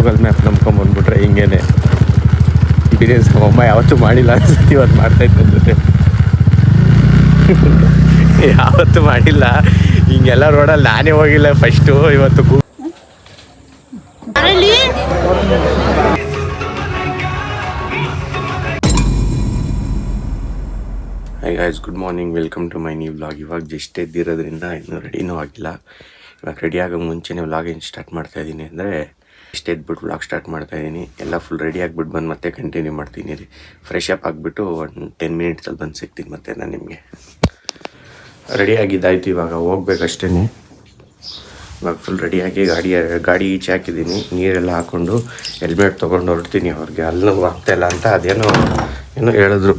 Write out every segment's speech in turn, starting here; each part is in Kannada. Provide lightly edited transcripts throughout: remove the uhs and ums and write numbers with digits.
ಗೂಗಲ್ ಮ್ಯಾಪ್ ನಂಬ್ಕೊಂಬಂದ್ಬಿಟ್ರೆ ಹಿಂಗೇನೆ ಎಕ್ಸ್ಪೀರಿಯನ್ಸ್ ನಮ್ಮಮ್ಮ ಯಾವತ್ತೂ ಮಾಡಿಲ್ಲ ಅನ್ಸುತ್ತೆ. ಇವತ್ತು ಮಾಡ್ತಾಯಿತ್ತು ನನ್ನ ಜೊತೆ. ಯಾವತ್ತೂ ಮಾಡಿಲ್ಲ ಹಿಂಗೆಲ್ಲ ರೋಡಲ್ಲಿ ನಾನೇ ಹೋಗಿಲ್ಲ ಫಸ್ಟು. ಇವತ್ತು hi guys, good morning, welcome to my new vlog. ಇವಾಗ ಜಸ್ಟ್ ಎದ್ದಿರೋದ್ರಿಂದ ಇನ್ನೂ ರೆಡಿನೂ ಆಗಿಲ್ಲ. ಇವಾಗ ರೆಡಿ ಆಗೋಕ್ಕೆ ಮುಂಚೆನೇ ವ್ಲಾಗ್ ಏನು ಸ್ಟಾರ್ಟ್ ಮಾಡ್ತಾಯಿದ್ದೀನಿ ಅಂದರೆ ಜಸ್ಟ್ ಎದ್ಬಿಟ್ಟು ವ್ಲಾಗ್ ಸ್ಟಾರ್ಟ್ ಮಾಡ್ತಾಯಿದ್ದೀನಿ. ಎಲ್ಲ ಫುಲ್ ರೆಡಿ ಆಗಿಬಿಟ್ಟು ಬಂದು ಮತ್ತೆ ಕಂಟಿನ್ಯೂ ಮಾಡ್ತೀನಿ ರೀ. ಫ್ರೆಶ್ ಅಪ್ ಆಗಿಬಿಟ್ಟು ಒಂದು 10 ಮಿನಿಟ್ಸಲ್ಲಿ ಬಂದು ಸಿಗ್ತೀನಿ ಮತ್ತೆ ನಾನು ನಿಮಗೆ. ರೆಡಿ ಆಗಿದ್ದಾಯಿತು, ಇವಾಗ ಹೋಗ್ಬೇಕಷ್ಟೇ. ಇವಾಗ ಫುಲ್ ರೆಡಿಯಾಗಿ ಗಾಡಿ ಈಚೆ ಹಾಕಿದ್ದೀನಿ, ನೀರೆಲ್ಲ ಹಾಕ್ಕೊಂಡು ಹೆಲ್ಮೆಟ್ ತೊಗೊಂಡು ಹೊರಡ್ತೀನಿ. ಅವ್ರಿಗೆ ಅಲ್ಲೂ ಆಗ್ತಾಯಿಲ್ಲ ಅಂತ ಅದೇನೋ ಹೇಳಿದ್ರು,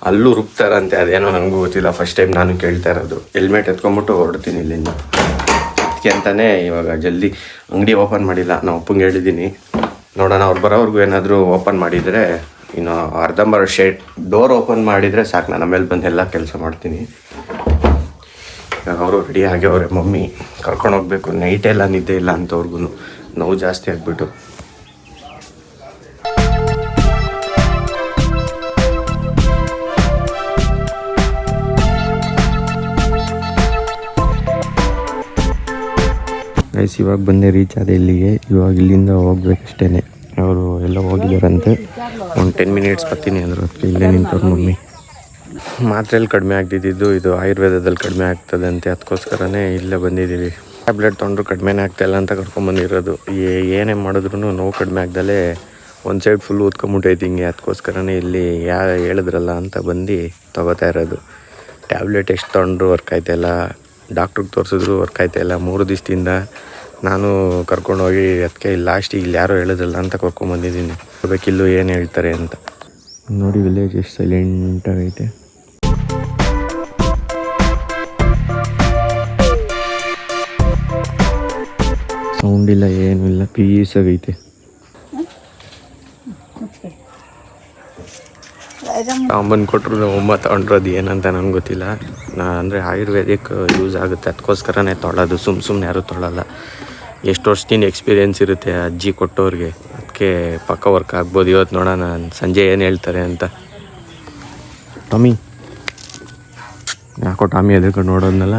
ಅಲ್ಲೂ ರುಬ್ತಾರಂತೆ, ಅದೇನೋ ನನಗೂ ಗೊತ್ತಿಲ್ಲ. ಫಸ್ಟ್ ಟೈಮ್ ನಾನು ಕೇಳ್ತಾ ಇರೋದು. ಹೆಲ್ಮೆಟ್ ಎತ್ಕೊಂಬಿಟ್ಟು ಹೊರಡ್ತೀನಿ ಇಲ್ಲಿಂದ. ಅದಕ್ಕೆ ಅಂತಲೇ ಇವಾಗ ಜಲ್ದಿ ಅಂಗಡಿ ಓಪನ್ ಮಾಡಿಲ್ಲ. ನಾವು ಅಪ್ಪಂಗೆ ಹೇಳಿದ್ದೀನಿ, ನೋಡೋಣ ಅವ್ರು ಬರೋವ್ರಿಗೂ ಏನಾದರೂ ಓಪನ್ ಮಾಡಿದರೆ ಇನ್ನು ಅರ್ಧಂಬರ್ಧ ಡೋರ್ ಓಪನ್ ಮಾಡಿದರೆ ಸಾಕು, ನಾನು ಆಮೇಲೆ ಬಂದು ಎಲ್ಲ ಕೆಲಸ ಮಾಡ್ತೀನಿ. ಇವಾಗ ಅವರು ರೆಡಿ ಆಗ್ಯವ್ರೆ. ಮಮ್ಮಿ ಕರ್ಕೊಂಡು ಹೋಗ್ಬೇಕು. ನೈಟೆಲ್ಲ ನಿದ್ದೆ ಇಲ್ಲ ಅಂತವ್ರಿಗೂ ನೋವು ಜಾಸ್ತಿ ಆಗಿಬಿಟ್ಟು. ಗೈಸ್, ಇವಾಗ ಬಂದೆ ರೀಚ್ ಆದ ಇಲ್ಲಿಗೆ. ಇವಾಗ ಇಲ್ಲಿಂದ ಹೋಗ್ಬೇಕಷ್ಟೇ. ಅವರು ಎಲ್ಲ ಹೋಗಿದ್ದಾರಂತೆ. ಒಂದು 10 ಮಿನಿಟ್ಸ್ ಬರ್ತೀನಿ ಅಂದರು. ಅದಕ್ಕೆ ಇಲ್ಲೇ ನಿಂತವ್ರು ಮಮ್ಮಿ. ಮಾತ್ರೆಯಲ್ಲಿ ಕಡಿಮೆ ಆಗ್ತಿದ್ದು, ಇದು ಆಯುರ್ವೇದದಲ್ಲಿ ಕಡಿಮೆ ಆಗ್ತದಂತೆ. ಅದಕ್ಕೋಸ್ಕರನೇ ಇಲ್ಲೇ ಬಂದಿದ್ದೀವಿ. ಟ್ಯಾಬ್ಲೆಟ್ ತೊಗೊಂಡ್ರು ಕಡಿಮೆನೇ ಆಗ್ತಾಯಿಲ್ಲ ಅಂತ ಕರ್ಕೊಂಬಂದಿರೋದು. ಏನೇ ಮಾಡಿದ್ರು ನೋವು ಕಡಿಮೆ ಆಗ್ದಲೇ ಒಂದು ಸೈಡ್ ಫುಲ್ ಊದ್ಕೊಂಬಿಟ್ಟೈತಿ ಹಿಂಗೆ. ಅದಕ್ಕೋಸ್ಕರನೇ ಇಲ್ಲಿ ಹೇಳಿದ್ರಲ್ಲ ಅಂತ ಬಂದು ತೊಗೋತಾ ಇರೋದು. ಟ್ಯಾಬ್ಲೆಟ್ ಎಷ್ಟು ತೊಗೊಂಡ್ರು ವರ್ಕ್ ಆಯ್ತಾಯಿಲ್ಲ, ಡಾಕ್ಟ್ರಿಗೆ ತೋರಿಸಿದ್ರು ವರ್ಕ್ ಆಯ್ತಾಯಿಲ್ಲ. 3 ದಿವಸದಿಂದ ನಾನು ಕರ್ಕೊಂಡೋಗಿ ಅದಕ್ಕೆ ಲಾಸ್ಟಿಗೆ ಇಲ್ಲಿ ಯಾರೋ ಹೇಳಿದ್ರಲ್ಲ ಅಂತ ಕರ್ಕೊಂಬಂದಿದ್ದೀನಿ. ಬೇಕಿಲ್ಲೂ ಏನು ಹೇಳ್ತಾರೆ ಅಂತ. ನೋಡಿ ವಿಲೇಜ್ ಎಷ್ಟು ಸೈಲೆಂಟಾಗೈತೆ. ಸೌಂಡ್ ಇಲ್ಲ, ಏನೂ ಇಲ್ಲ, ಪೀಸಾಗೈತೆ. ಬಂದು ಕೊಟ್ಟರು ನಮ್ಮ ತೊಗೊಂಡ್ರದು ಏನಂತ ನನಗೆ ಗೊತ್ತಿಲ್ಲ. ಅಂದರೆ ಆಯುರ್ವೇದಿಕ್ ಯೂಸ್ ಆಗುತ್ತೆ, ಅದಕ್ಕೋಸ್ಕರನೇ ತೊಗೊಳ್ಳೋದು. ಸುಮ್ಮನೆ ಯಾರೂ ತೊಗೊಳ್ಳಲ್ಲ. ಎಷ್ಟು ವರ್ಷದಿಂದ ಎಕ್ಸ್ಪೀರಿಯೆನ್ಸ್ ಇರುತ್ತೆ ಅಜ್ಜಿ ಕೊಟ್ಟವ್ರಿಗೆ. ಅದಕ್ಕೆ ಪಕ್ಕ ವರ್ಕ್ ಆಗ್ಬೋದು. ಇವತ್ತು ನೋಡೋಣ ಸಂಜೆ ಏನು ಹೇಳ್ತಾರೆ ಅಂತ. ಟಾಮಿ ಯಾಕೋ ಟಾಮಿ ಎದ್ಕೊಂಡು ನೋಡೋದ್ನಲ್ಲ.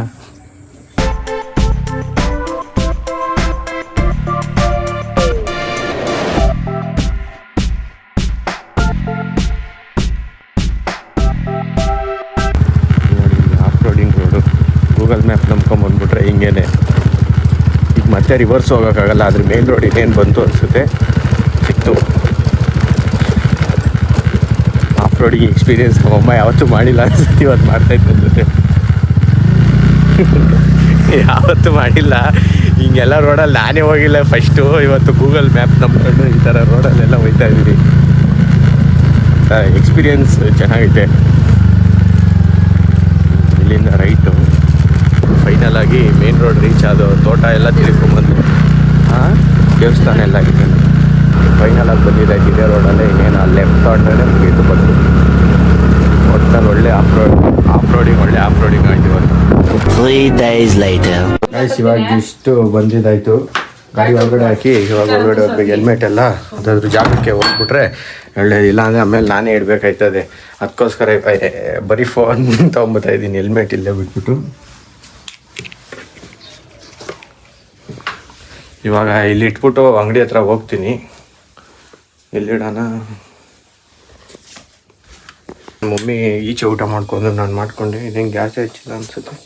ಗೂಗಲ್ ಮ್ಯಾಪ್ ನಂಬ್ಕೊಂಬಂದ್ಬಿಟ್ರೆ ಹಿಂಗೇನೆ. ಈಗ ಮತ್ತೆ ರಿವರ್ಸ್ ಹೋಗೋಕ್ಕಾಗಲ್ಲ. ಅದ್ರ ಮೇನ್ ರೋಡ್ ಇನ್ನೇನು ಬಂತು ಅನಿಸುತ್ತೆ. ಸಿಕ್ತು. ಆಫ್ ರೋಡಿಗೆ ಎಕ್ಸ್ಪೀರಿಯೆನ್ಸ್ ನಮ್ಮಮ್ಮ ಯಾವತ್ತೂ ಮಾಡಿಲ್ಲ ಅನಿಸುತ್ತೆ. ಇವತ್ತು ಮಾಡ್ತಾಯಿತ್ತು ನನ್ನ ಜೊತೆ. ಯಾವತ್ತೂ ಮಾಡಿಲ್ಲ ಹಿಂಗೆಲ್ಲ ರೋಡಲ್ಲಿ ನಾನೇ ಹೋಗಿಲ್ಲ ಫಸ್ಟು. ಇವತ್ತು ಗೂಗಲ್ ಮ್ಯಾಪ್ ನಂಬ್ಕೊಂಡು ಈ ಥರ ರೋಡಲ್ಲೆಲ್ಲ ಹೋಗ್ತಾ ಇದ್ದೀವಿ. ಎಕ್ಸ್ಪೀರಿಯೆನ್ಸ್ ಚೆನ್ನಾಗೈತೆ. ಇಲ್ಲಿಂದ ರೈಟು ಫೈನಲ್ ಆಗಿ ಮೇನ್ ರೋಡ್ ರೀಚ್ ಆದೋ. ತೋಟ ಎಲ್ಲ ತಿರ್ಕೊಂಬಂದು ದೇವಸ್ಥಾನ ಎಲ್ಲ ಆಗಿದೆ. ಫೈನಲ್ ಆಗಿ ಬಂದಿದೆ ಇದೇ ರೋಡಲ್ಲೇ. ಇನ್ನೇನು ಅಲ್ಲಿ ಲೆಫ್ಟ್ ತೊಗೊಂಡ್ರೆ ಮುಗೀತು ಬಂದು. ಒಟ್ಟಲ್ಲಿ ಒಳ್ಳೆ ಆಫ್ ರೋಡಿಂಗ್ ಆಯ್ತು ಇವತ್ತು. 3 days later. ಇವಾಗ ಇಷ್ಟು ಬಂದಿದ್ದಾಯಿತು. ಗಾಡಿ ಒಳಗಡೆ ಹಾಕಿ ಇವಾಗ ಒಳಗಡೆ ಹೋಗ್ಬೇಕು. ಹೆಲ್ಮೆಟ್ ಎಲ್ಲ ಅದಾದ್ರೂ ಜಾಗಕ್ಕೆ ಹೋಗ್ಬಿಟ್ರೆ ಒಳ್ಳೇದಿಲ್ಲ ಅಂದರೆ ಆಮೇಲೆ ನಾನೇ ಇಡಬೇಕಾಯ್ತದೆ. ಅದಕ್ಕೋಸ್ಕರ ಬರೀ ಫೋನ್ ತೊಗೊಂಬತ್ತಾ ಇದ್ದೀನಿ. ಹೆಲ್ಮೆಟ್ ಇಲ್ಲೇ ಬಿಟ್ಬಿಟ್ಟು ಇವಾಗ ಇಲ್ಲಿ ಇಟ್ಬಿಟ್ಟು ಅಂಗಡಿ ಹತ್ರ ಹೋಗ್ತೀನಿ. ಎಲ್ಲಿಡೋಣ. ಮಮ್ಮಿ ಈಚೆ ಊಟ ಮಾಡ್ಕೊಂಡು ನಾನು ಮಾಡ್ಕೊಂಡೆ. ಇದೇನು ಗ್ಯಾಸ್ ಹೆಚ್ಚಿಲ್ಲ ಅನಿಸುತ್ತೆ.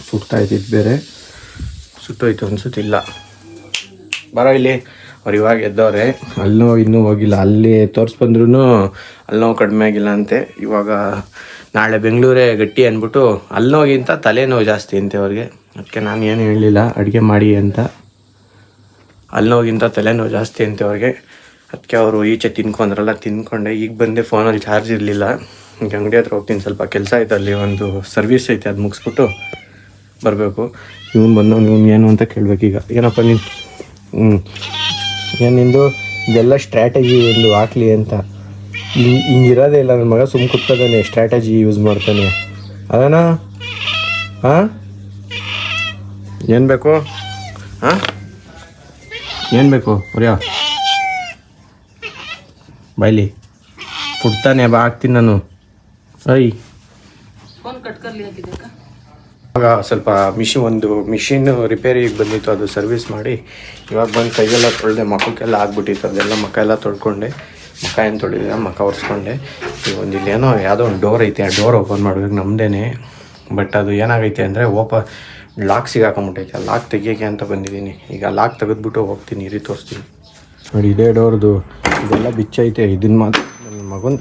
ಸುಟ್ಟಾಯ್ತಿದ್ದು ಬೇರೆ ಸುಟ್ಟೋಯ್ತು ಅನ್ಸುತ್ತೆ. ಇಲ್ಲ ಬರೋ ಇಲ್ಲಿ. ಅವ್ರು ಇವಾಗ ಎದ್ದವ್ರೆ. ಅಲ್ಲೋ ಇನ್ನೂ ಹೋಗಿಲ್ಲ. ಅಲ್ಲಿ ತೋರಿಸ್ಬಂದ್ರೂ ಅಲ್ಲಿ ನೋವು ಕಡಿಮೆ ಆಗಿಲ್ಲ ಅಂತೆ. ಇವಾಗ ನಾಳೆ ಬೆಂಗಳೂರೇ ಗಟ್ಟಿ ಅಂದ್ಬಿಟ್ಟು ಅಲ್ಲಿ ನೋವಿಗಿಂತ ತಲೆನೋವು ಜಾಸ್ತಿ ಅಂತೆ ಅವ್ರಿಗೆ. ಅದಕ್ಕೆ ನಾನು ಏನು ಹೇಳಲಿಲ್ಲ ಅಡುಗೆ ಮಾಡಿ ಅಂತ. ಅಲ್ಲಿ ನೋವಿಗಿಂತ ತಲೆನೋವು ಜಾಸ್ತಿ ಅಂತೆ ಅವ್ರಿಗೆ. ಅದಕ್ಕೆ ಅವರು ಈಚೆ ತಿನ್ಕೊಂಡ್ರಲ್ಲ, ತಿನ್ಕೊಂಡೆ. ಈಗ ಬಂದೆ. ಫೋನಲ್ಲಿ ಚಾರ್ಜ್ ಇರಲಿಲ್ಲ. ಈಗ ಅಂಗಡಿ ಹತ್ರ ಹೋಗ್ತೀನಿ. ಸ್ವಲ್ಪ ಕೆಲಸ ಐತೆ ಅಲ್ಲಿ, ಒಂದು ಸರ್ವಿಸ್ ಐತೆ, ಅದು ಮುಗಿಸ್ಬಿಟ್ಟು ಬರಬೇಕು. ಇವನು ಬಂದವನು ಇವನು ಏನು ಅಂತ ಕೇಳಬೇಕೀಗ. ಏನಪ್ಪ ನೀನು ಏನು ನಿಂದು ಇದೆಲ್ಲ ಸ್ಟ್ರಾಟಜಿ ಒಂದು ಹಾಕ್ಲಿ ಅಂತ. ಹಿಂಗಿರೋದೇ ಇಲ್ಲ. ನನ್ನ ಮಗ ಸುಮ್ಮ ಕೂತ್ಕೋತಾನೆ, ಸ್ಟ್ರಾಟಜಿ ಯೂಸ್ ಮಾಡ್ತಾನೆ. ಅದನ್ನ ಹಾಂ ಏನು ಬೇಕು? ಹಾಂ ಏನು ಬೇಕು ಹೊರ್ಯಾ ಬಾಯ್ಲಿ ಫುಡ್ತಾನೆ ಬಾ ಹಾಕ್ತೀನಿ ನಾನು. ಆಗ ಸ್ವಲ್ಪ ಮಿಷಿನ್ ರಿಪೇರಿಗೆ ಬಂದಿತ್ತು, ಅದು ಸರ್ವಿಸ್ ಮಾಡಿ ಇವಾಗ ಬಂದು ಕೈಯೆಲ್ಲ ತೊಳೆದೆ, ಮಖಕ್ಕೆಲ್ಲ ಆಗ್ಬಿಟ್ಟಿತ್ತು, ಅದೆಲ್ಲ ಮುಖ ಎಲ್ಲ ತೊಳ್ಕೊಂಡೆ. ಮುಖ ಏನು ತೊಳೆದಿಲ್ಲ, ಮುಖ ಒರೆಸ್ಕೊಂಡೆ. ಈಗ ಇಲ್ಲೇನೋ ಯಾವುದೋ ಒಂದು ಡೋರ್ ಐತೆ, ಆ ಡೋರ್ ಓಪನ್ ಮಾಡ್ಬೇಕು ನಮ್ಮದೇ. ಬಟ್ ಅದು ಏನಾಗೈತೆ ಅಂದರೆ ಲಾಕ್ ಸಿಗಾಕೊಂಬಿಟ್ಟೈತೆ. ಆ ಲಾಕ್ ತೆಗಿಯೋಕ್ಕೆ ಅಂತ ಬಂದಿದ್ದೀನಿ. ಈಗ ಲಾಕ್ ತೆಗೆದ್ಬಿಟ್ಟು ಹೋಗ್ತೀನಿ, ತೋರಿಸ್ತೀನಿ ನೋಡಿ. ಇದೇ ಡೋರ್ದು ಇದೆಲ್ಲ ಬಿಚ್ಚೈತೆ. ಇದನ್ನ ಮಾತ್ರ ನನ್ನ ಮಗನ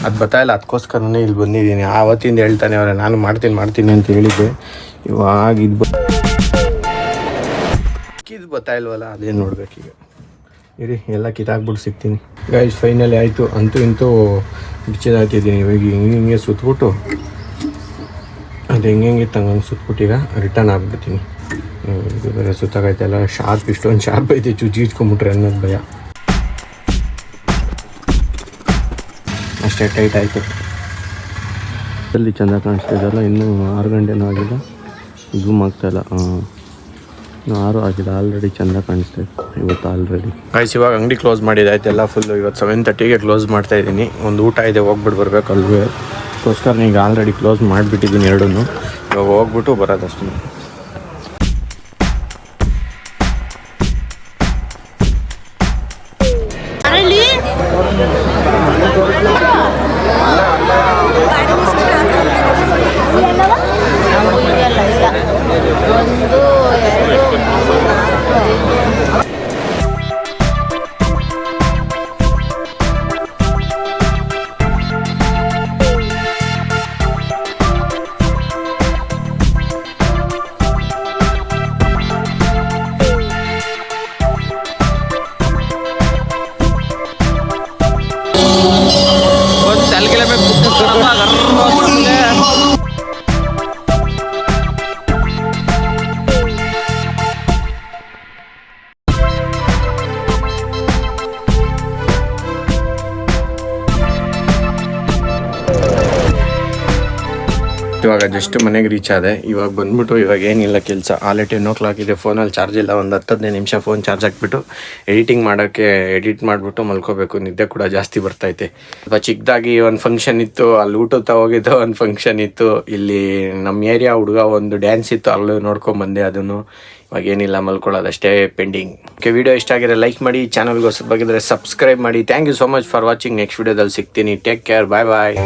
ಅದು ಗೊತ್ತಾಯಿಲ್ಲ, ಅದಕ್ಕೋಸ್ಕರನೇ ಇಲ್ಲಿ ಬಂದಿದ್ದೀನಿ. ಆವತ್ತಿಂದ ಹೇಳ್ತಾನೆ ಅವರೇ, ನಾನು ಮಾಡ್ತೀನಿ ಅಂತ ಹೇಳಿದ್ದೆ. ಇವಾಗ ಇದು ಗೊತ್ತಾಯಿಲ್ವಲ್ಲ, ಅದೇನು ನೋಡ್ಬೇಕೀಗ. ಇರಿ ಎಲ್ಲ ಕಿತ್ತಾಕ್ಬಿಟ್ಟು ಸಿಗ್ತೀನಿ ಗೈಸ್. ಫೈನಲಿ ಆಯಿತು, ಅಂತೂ ಬಿಚ್ಚದಾಕಿದ್ದೀನಿ. ಇವಾಗ ಹಿಂಗೆ ಸುತ್ತಬಿಟ್ಟು ಅದು ಹೆಂಗಿತ್ತು ಹಂಗೆ ಸುತ್ತಬಿಟ್ಟು ಈಗ ರಿಟರ್ನ್ ಆಗ್ಬಿಡ್ತೀನಿ. ಇದು ಬೇರೆ ಸುತ್ತಾಗೈತೆಲ್ಲ ಶಾರ್ಪ್, ಇಷ್ಟೊಂದು ಶಾರ್ಪ್ ಐತೆ, ಚುಚ್ಚಿಚ್ಕೊಂಬಿಟ್ರೆ ಅನ್ನೋದು ಭಯ. ಅಷ್ಟೇ ಟೈಟ್ ಆಯಿತು. ಅಲ್ಲಿ ಚೆಂದ ಕಾಣಿಸ್ತಿದ್ದಲ್ಲ, ಇನ್ನೂ 6 ಗಂಟೆನೂ ಆಗಿಲ್ಲ, ಝೂಮ್ ಆಗ್ತಾಯಿಲ್ಲ. ಇನ್ನೂ 6 ಆಗಿದೆ, ಆಲ್ರೆಡಿ ಚೆಂದ ಕಾಣಿಸ್ತೈತೆ ಇವತ್ತು ಆಲ್ರೆಡಿ. ಆಯ್ತು, ಇವಾಗ ಅಂಗಡಿ ಕ್ಲೋಸ್ ಮಾಡಿದೆ, ಆಯ್ತೆಲ್ಲ ಫುಲ್ಲು. ಇವತ್ತು 7:30ಗೆ ಕ್ಲೋಸ್ ಮಾಡ್ತಾಯಿದ್ದೀನಿ. ಒಂದು ಊಟ ಇದೆ, ಹೋಗ್ಬಿಟ್ಟು ಬರ್ಬೇಕು ಅಲ್ವೇ. ಅದಕ್ಕೋಸ್ಕರ ಈಗ ಆಲ್ರೆಡಿ ಕ್ಲೋಸ್ ಮಾಡಿಬಿಟ್ಟಿದ್ದೀನಿ ಎರಡೂ. ಇವಾಗ ಹೋಗ್ಬಿಟ್ಟು ಬರೋದಷ್ಟೇ. ಇವಾಗ ಜಸ್ಟ್ ಮನೆಗೆ ರೀಚ್ ಆದೆ. ಇವಾಗ ಬಂದ್ಬಿಟ್ಟು ಇವಾಗ ಏನಿಲ್ಲ ಕೆಲಸ. ಆಲೆ 10 o'clock ಇದೆ. ಫೋನಲ್ಲಿ ಚಾರ್ಜ್ ಇಲ್ಲ. ಒಂದು 10-15 ನಿಮಿಷ ಫೋನ್ ಚಾರ್ಜ್ ಹಾಕ್ಬಿಟ್ಟು ಎಡಿಟ್ ಮಾಡಿಬಿಟ್ಟು ಮಲ್ಕೋಬೇಕು. ನಿದ್ದೆ ಕೂಡ ಜಾಸ್ತಿ ಬರ್ತೈತೆ. ಸ್ವಲ್ಪ ಚಿಕ್ಕದಾಗಿ ಒಂದು ಫಂಕ್ಷನ್ ಇತ್ತು, ಅಲ್ಲಿ ಊಟದ ಹೋಗಿದ್ದು ಒಂದು ಫಂಕ್ಷನ್ ಇತ್ತು. ಇಲ್ಲಿ ನಮ್ಮ ಏರಿಯಾ ಹುಡುಗ ಒಂದು ಡ್ಯಾನ್ಸ್ ಇತ್ತು, ಅಲ್ಲೂ ನೋಡ್ಕೊಂಬಂದೆ. ಅದನ್ನು ಇವಾಗ ಏನಿಲ್ಲ, ಮಲ್ಕೊಳ್ಳೋದಷ್ಟೇ ಪೆಂಡಿಂಗ್. ಓಕೆ, ವಿಡಿಯೋ ಇಷ್ಟ ಆಗಿದ್ರೆ ಲೈಕ್ ಮಾಡಿ, ಚಾನಲ್ಗೆ ಹೊಸಬಾಗಿದ್ರೆ ಸಬ್ಸ್ಕ್ರೈಬ್ ಮಾಡಿ. Thank you so much for watching. Next ವಿಡಿಯೋದಲ್ಲಿ ಸಿಗ್ತೀನಿ. ಟೇಕ್ ಕೇರ್, ಬಾಯ್ ಬಾಯ್.